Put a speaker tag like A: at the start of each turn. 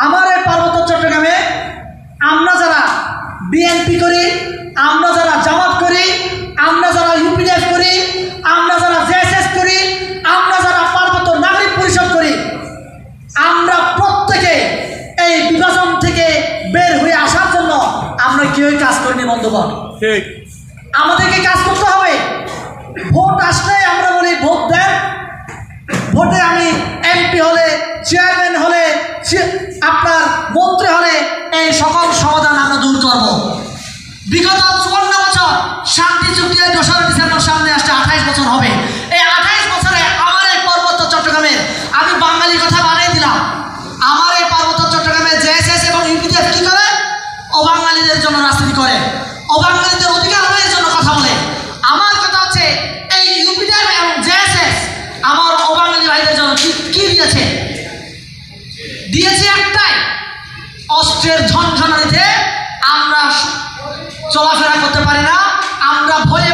A: আমার এই পার্বত্য চট্টগ্রামে আমরা যারা বিএনপি করি, আমরা যারা জামাত করি, আমরা যারা ইউপিডিএফ করি, আমরা যারা জেএসএস করি, আমরা যারা পার্বত্য নাগরিক পরিষদ করি, আমরা প্রত্যেকে এই বিভাজন থেকে বের হয়ে আসার জন্য আমরা কেউই কাজ করিনি বন্ধুগণ। আমাদেরকে কাজ করতে হবে। ভোট আসলে আমরা বলি ভোট দেন, ভোটে আমি এমপি হলে, চেয়ারম্যান হলে, আপনার মন্ত্রী হলে এই সকল সমাধান আমরা দূর করব। বিগত 54 বছর শান্তি চুক্তি 2রা ডিসেম্বর সামনে আসছে, 28 বছর হবে। এই 28 বছরে আমার এই পার্বত্য চট্টগ্রামের, আমি বাঙালির কথা বানিয়ে দিলাম, আমার এই পার্বত্য চট্টগ্রামে জেএসএস এবং ইউপিডিএফ কি করে? অবাঙালিদের জন্য রাজনীতি করে, অবাঙালিদের অধিকার হয়ে জন্য কথা বলে। আমার কথা হচ্ছে এই ইউপিডিএফ এবং জেএসএস আমার অবাঙালি ভাইদের জন্য কি দিয়েছে? দিয়েছে একটাই, অস্ত্রের ঝনঝনানিতে আমরা চলাফেরা করতে পারি না, আমরা ভয়ে